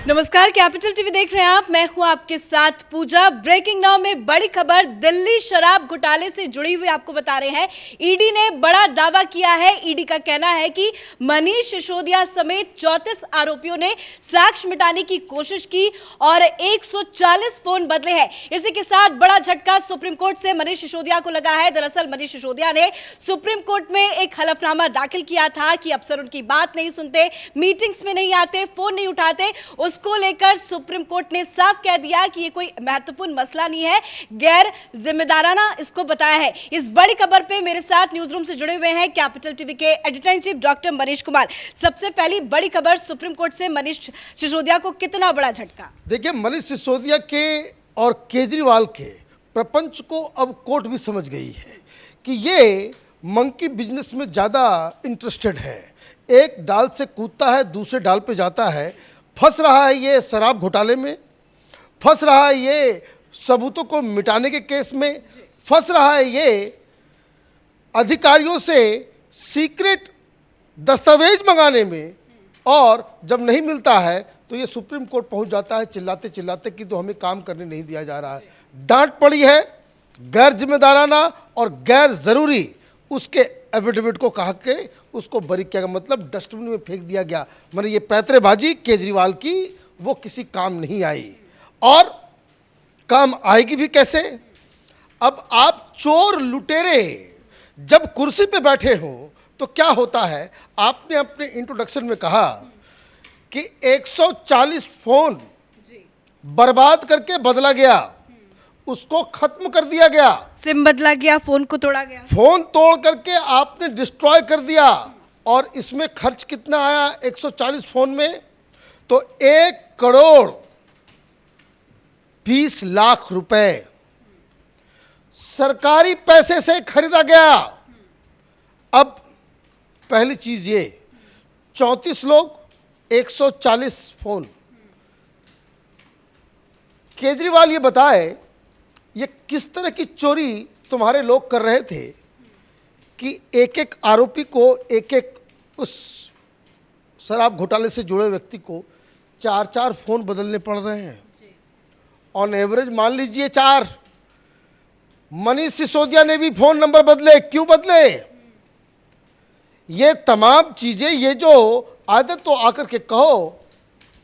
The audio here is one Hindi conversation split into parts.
नमस्कार, कैपिटल टीवी देख रहे हैं आप। मैं हूं आपके साथ पूजा। ब्रेकिंग नाउ में बड़ी खबर दिल्ली शराब घोटाले से जुड़ी हुई आपको बता रहे हैं। ईडी ने बड़ा दावा किया है। ईडी का कहना है कि मनीष सिसोदिया समेत 34 आरोपियों ने साक्ष्य मिटाने की कोशिश की और 140 फोन बदले हैं। इसी के साथ बड़ा झटका सुप्रीम कोर्ट से मनीष सिसोदिया को लगा है। दरअसल मनीष सिसोदिया ने सुप्रीम कोर्ट में एक हलफनामा दाखिल किया था कि अफसर उनकी बात नहीं सुनते, मीटिंग्स में नहीं आते, फोन नहीं उठाते। उसको लेकर सुप्रीम कोर्ट ने साफ कह दिया कि ये कोई महत्वपूर्ण मसला नहीं है, गैर जिम्मेदाराना इसको बताया है। इस बड़ी खबर पे मेरे साथ न्यूज रूम से जुड़े हुए हैं कैपिटल टीवी के editor in chief doctor Manish Kumar. सबसे पहली बड़ी खबर, सुप्रीम कोर्ट से मनीष सिसोदिया को कितना बड़ा झटका। देखिए, मनीष सिसोदिया के और केजरीवाल के प्रपंच को अब कोर्ट भी समझ गई है कि ये मंकी बिजनेस में ज़्यादा इंटरेस्टेड है। एक डाल से कूदता है, दूसरे डाल पे जाता है। फंस रहा है ये शराब घोटाले में, फंस रहा है ये सबूतों को मिटाने के केस में, फंस रहा है ये अधिकारियों से सीक्रेट दस्तावेज मंगाने में, और जब नहीं मिलता है तो ये सुप्रीम कोर्ट पहुंच जाता है चिल्लाते चिल्लाते कि तो हमें काम करने नहीं दिया जा रहा है। डांट पड़ी है, गैर जिम्मेदाराना और गैर ज़रूरी उसके एफिडेविट को कहा के उसको बरी किया गया, मतलब डस्टबिन में फेंक दिया गया। मतलब ये पैतरेबाजी केजरीवाल की वो किसी काम नहीं आई, और काम आएगी भी कैसे। अब आप चोर लुटेरे जब कुर्सी पे बैठे हो तो क्या होता है। आपने अपने इंट्रोडक्शन में कहा कि 140 फोन बर्बाद करके बदला गया, उसको खत्म कर दिया गया, सिम बदला गया, फोन को तोड़ा गया, फोन तोड़ करके आपने डिस्ट्रॉय कर दिया। और इसमें खर्च कितना आया 140 फोन में, तो 1 करोड़ 20 लाख रुपए सरकारी पैसे से खरीदा गया। अब पहली चीज ये 34 लोग 140 फोन। केजरीवाल ये बताए ये किस तरह की चोरी तुम्हारे लोग कर रहे थे कि एक एक आरोपी को, एक एक उस शराब घोटाले से जुड़े व्यक्ति को 4-4 फोन बदलने पड़ रहे हैं। ऑन एवरेज मान लीजिए 4। मनीष सिसोदिया ने भी फोन नंबर बदले। क्यों बदले? ये तमाम चीजें, ये जो आदत, तो आकर के कहो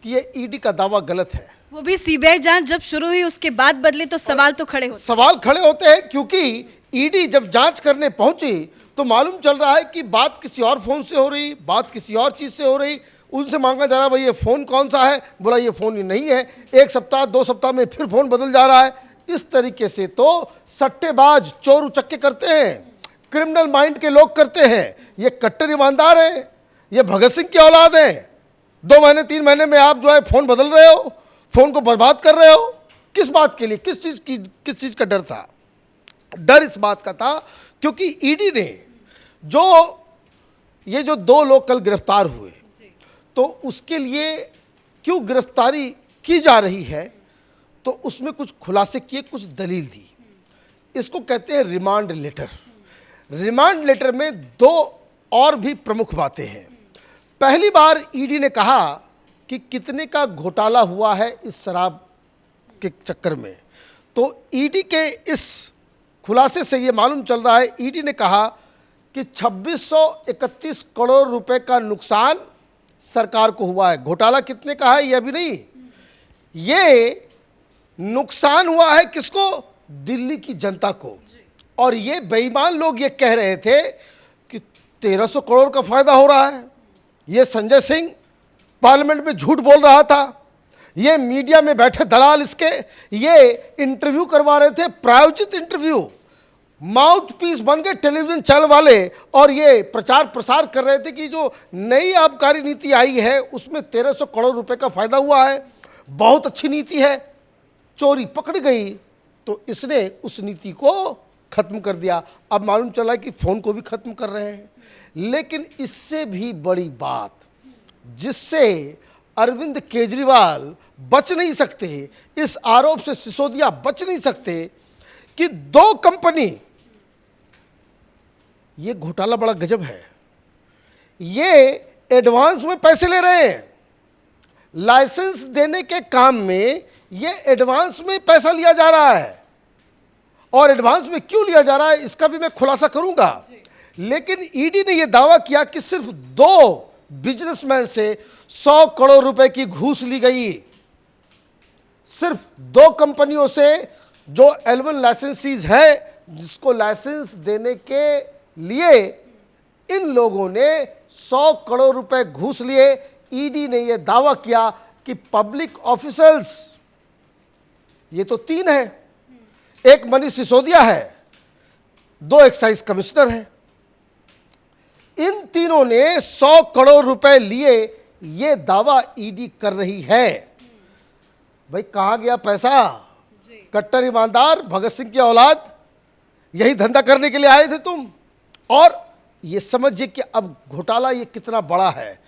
कि ये ईडी का दावा गलत है। वो भी सीबीआई जांच जब शुरू हुई उसके बाद बदले, तो सवाल तो खड़े होते। सवाल खड़े होते हैं क्योंकि ईडी जब जांच करने पहुंची तो मालूम चल रहा है कि बात किसी और फोन से हो रही, बात किसी और चीज से हो रही। उनसे मांगा जा रहा है भाई ये फोन कौन सा है, बोला ये फोन ही नहीं है। 1 सप्ताह 2 सप्ताह में फिर फोन बदल जा रहा है। इस तरीके से तो सट्टेबाज चोर उचक्के करते हैं, क्रिमिनल माइंड के लोग करते हैं। ये कट्टर ईमानदार हैं, ये भगत सिंह की औलाद हैं। 2 महीने 3 महीने में आप जो है फोन बदल रहे हो, फोन को बर्बाद कर रहे हो। किस बात के लिए, किस चीज का डर था? डर इस बात का था क्योंकि ईडी ने ये जो 2 लोग कल गिरफ्तार हुए, तो उसके लिए क्यों गिरफ्तारी की जा रही है, तो उसमें कुछ खुलासे किए, कुछ दलील दी। इसको कहते हैं रिमांड लेटर। रिमांड लेटर में 2 और भी प्रमुख बातें हैं। पहली बार ईडी ने कहा कि कितने का घोटाला हुआ है इस शराब के चक्कर में। तो ईडी के इस खुलासे से ये मालूम चल रहा है, ईडी ने कहा कि 2631 करोड़ रुपए का नुकसान सरकार को हुआ है। घोटाला कितने का है ये अभी नहीं, ये नुकसान हुआ है किसको? दिल्ली की जनता को। और ये बेईमान लोग ये कह रहे थे कि 1300 करोड़ का फायदा हो रहा है। ये संजय सिंह पार्लियामेंट में झूठ बोल रहा था, ये मीडिया में बैठे दलाल इसके ये इंटरव्यू करवा रहे थे, प्रायोजित इंटरव्यू, माउथ पीस बन गए टेलीविजन चैनल वाले, और ये प्रचार प्रसार कर रहे थे कि जो नई आबकारी नीति आई है उसमें 1300 करोड़ रुपए का फायदा हुआ है, बहुत अच्छी नीति है। चोरी पकड़ गई तो इसने उस नीति को खत्म कर दिया। अब मालूम चला कि फोन को भी खत्म कर रहे हैं। लेकिन इससे भी बड़ी बात जिससे अरविंद केजरीवाल बच नहीं सकते, इस आरोप से सिसोदिया बच नहीं सकते कि 2 कंपनी, ये घोटाला बड़ा गजब है, ये एडवांस में पैसे ले रहे हैं। लाइसेंस देने के काम में ये एडवांस में पैसा लिया जा रहा है, और एडवांस में क्यों लिया जा रहा है इसका भी मैं खुलासा करूंगा। लेकिन ईडी ने यह दावा किया कि सिर्फ 2 बिजनेसमैन से 100 करोड़ रुपए की घूस ली गई। सिर्फ 2 कंपनियों से जो L1 लाइसेंसीज है, जिसको लाइसेंस देने के लिए इन लोगों ने 100 करोड़ रुपए घूस लिए। ईडी ने यह दावा किया कि पब्लिक ऑफिसर्स, ये तो 3 है, एक मनीष सिसोदिया है, 2 एक्साइज कमिश्नर हैं, इन तीनों ने 100 करोड़ रुपए लिए, ये दावा ईडी कर रही है। भाई कहां गया पैसा? कट्टर ईमानदार भगत सिंह की औलाद, यही धंधा करने के लिए आए थे तुम। और ये समझिए कि अब घोटाला ये कितना बड़ा है।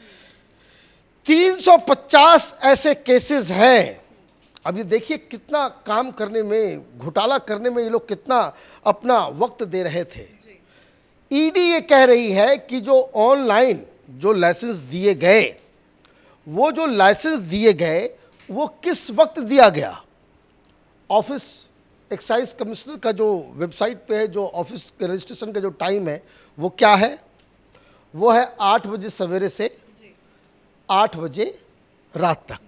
350 ऐसे केसेस हैं। अब ये देखिए कितना काम करने में, घोटाला करने में ये लोग कितना अपना वक्त दे रहे थे। ईडी ये कह रही है कि जो ऑनलाइन जो लाइसेंस दिए गए, वो जो लाइसेंस दिए गए वो किस वक्त दिया गया। ऑफिस एक्साइज कमिश्नर का जो वेबसाइट पे है, जो ऑफिस के रजिस्ट्रेशन का जो टाइम है वो क्या है? वो है 8 बजे सवेरे से 8 बजे रात तक।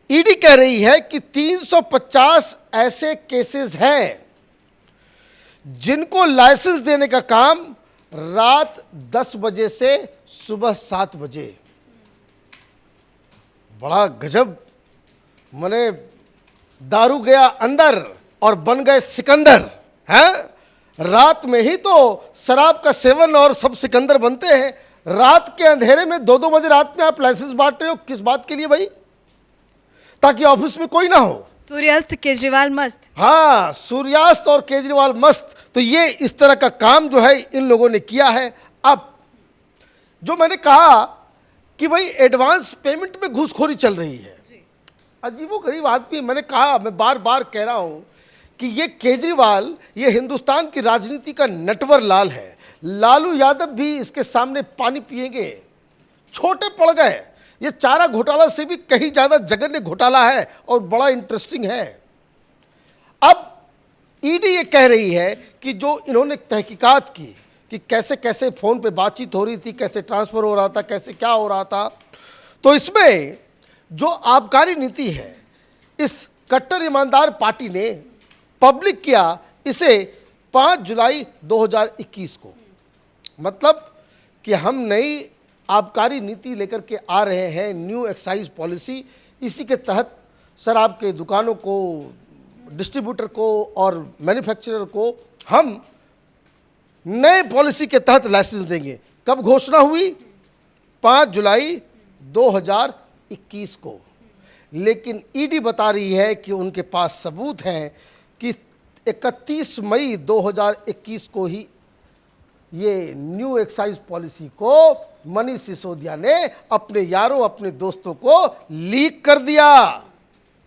ईडी कह रही है कि 350 ऐसे केसेस हैं जिनको लाइसेंस देने का काम रात 10 बजे से सुबह 7 बजे। बड़ा गजब, मने दारू गया अंदर और बन गए सिकंदर हैं। रात में ही तो शराब का सेवन और सब सिकंदर बनते हैं। रात के अंधेरे में 2-2 बजे रात में आप लाइसेंस बांट रहे हो, किस बात के लिए भाई? ताकि ऑफिस में कोई ना हो। सूर्यास्त केजरीवाल मस्त। हाँ, सूर्यास्त और केजरीवाल मस्त। तो ये इस तरह का काम जो है इन लोगों ने किया है। अब जो मैंने कहा कि भाई एडवांस पेमेंट में घूसखोरी चल रही है, अजीबोगरीब आदमी। मैंने कहा, मैं बार बार कह रहा हूं कि ये केजरीवाल, ये हिंदुस्तान की राजनीति का नटवर लाल है। लालू यादव भी इसके सामने पानी पिएंगे, छोटे पड़ गए। ये चारा घोटाला से भी कहीं ज्यादा जघन्य घोटाला है और बड़ा इंटरेस्टिंग है। अब ईडी ये कह रही है कि जो इन्होंने तहकीकात की कि कैसे कैसे फोन पे बातचीत हो रही थी, कैसे ट्रांसफर हो रहा था, कैसे क्या हो रहा था, तो इसमें जो आबकारी नीति है इस कट्टर ईमानदार पार्टी ने पब्लिक किया इसे 5 जुलाई 2021 को। मतलब कि हम नई आबकारी नीति लेकर के आ रहे हैं, न्यू एक्साइज पॉलिसी। इसी के तहत शराब के दुकानों को, डिस्ट्रीब्यूटर को और मैन्युफैक्चरर को हम नए पॉलिसी के तहत लाइसेंस देंगे। कब घोषणा हुई? 5 जुलाई 2021 को। लेकिन ईडी बता रही है कि उनके पास सबूत हैं कि 31 मई 2021 को ही ये न्यू एक्साइज पॉलिसी को मनीष सिसोदिया ने अपने यारों, अपने दोस्तों को लीक कर दिया।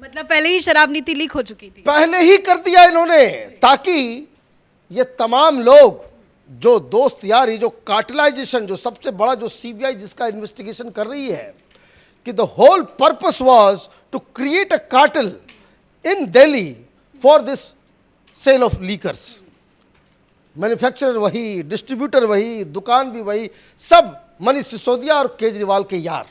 मतलब पहले ही शराब नीति लीक हो चुकी थी, पहले ही कर दिया इन्होंने, ताकि ये तमाम लोग जो दोस्त यार, ये जो कार्टेलाइजेशन, जो सबसे बड़ा जो सीबीआई जिसका इन्वेस्टिगेशन कर रही है, कि the whole purpose was to create a cartel in Delhi for this sale of liquors. Manufacturer वही, डिस्ट्रीब्यूटर वही, दुकान भी वही, सब मनीष सिसोदिया और केजरीवाल के यार।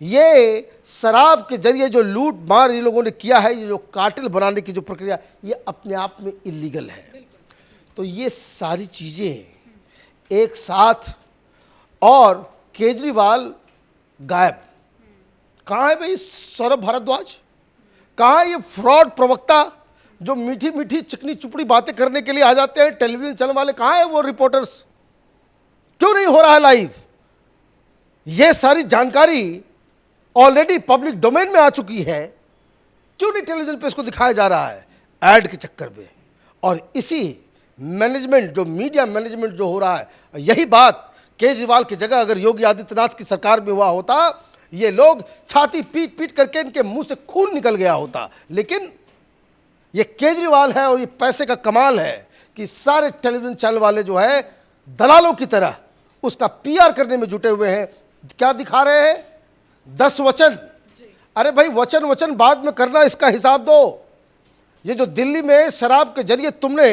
ये शराब के जरिए जो लूट मार ये लोगों ने किया है, ये जो कार्टेल बनाने की जो प्रक्रिया, ये अपने आप में इलीगल है। तो ये सारी चीज़ें एक साथ, और केजरीवाल गायब। कहाँ है भाई सौरभ भारद्वाज? कहाँ है ये फ्रॉड प्रवक्ता जो मीठी मीठी चिकनी चुपड़ी बातें करने के लिए आ जाते हैं टेलीविजन चैनल वाले? कहाँ है वो रिपोर्टर्स? क्यों नहीं हो रहा है लाइव? ये सारी जानकारी ऑलरेडी पब्लिक डोमेन में आ चुकी है, क्यों नहीं टेलीविजन पे इसको दिखाया जा रहा है? ऐड के चक्कर में। और इसी मैनेजमेंट, जो मीडिया मैनेजमेंट जो हो रहा है, यही बात केजरीवाल की जगह अगर योगी आदित्यनाथ की सरकार में हुआ होता, ये लोग छाती पीट पीट करके इनके मुंह से खून निकल गया होता। लेकिन ये केजरीवाल है और ये पैसे का कमाल है कि सारे टेलीविजन चैनल वाले जो है दलालों की तरह उसका पीआर करने में जुटे हुए हैं। क्या दिखा रहे हैं? 10 वचन, अरे भाई वचन वचन बाद में करना, इसका हिसाब दो। ये जो दिल्ली में शराब के जरिए तुमने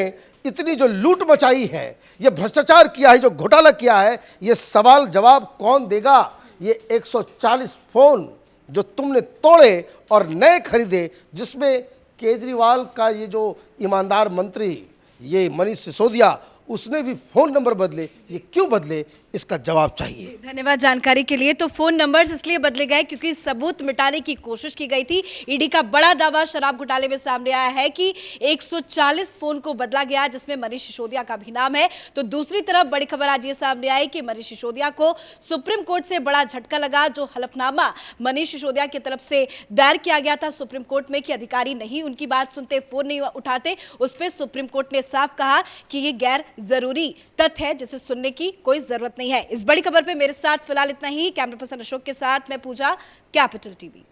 इतनी जो लूट मचाई है, ये भ्रष्टाचार किया है, जो घोटाला किया है, ये सवाल जवाब कौन देगा? ये 140 फोन जो तुमने तोड़े और नए खरीदे, जिसमें केजरीवाल का ये जो ईमानदार मंत्री ये मनीष सिसोदिया, उसने भी फोन नंबर बदले, ये क्यों बदले, इसका जवाब चाहिए। धन्यवाद जानकारी के लिए। तो फोन नंबर्स इसलिए बदले गए क्योंकि सबूत मिटाने की कोशिश की गई थी। ईडी का बड़ा दावा शराब घोटाले में सामने आया है कि 140 फोन को बदला गया, जिसमें मनीष सिसोदिया का भी नाम है। तो दूसरी तरफ बड़ी खबर आज ये सामने आई कि मनीष सिसोदिया को सुप्रीम कोर्ट से बड़ा झटका लगा। जो हलफनामा मनीष सिसोदिया की तरफ से दायर किया गया था सुप्रीम कोर्ट में कि अधिकारी नहीं उनकी बात सुनते, फोन नहीं उठाते, उस पर सुप्रीम कोर्ट ने साफ कहा कि ये गैर जरूरी तथ्य है जिसे सुनने की कोई जरूरत नहीं है। इस बड़ी खबर पे मेरे साथ फिलहाल इतना ही। कैमरा पर्सन अशोक के साथ मैं पूजा, कैपिटल टीवी।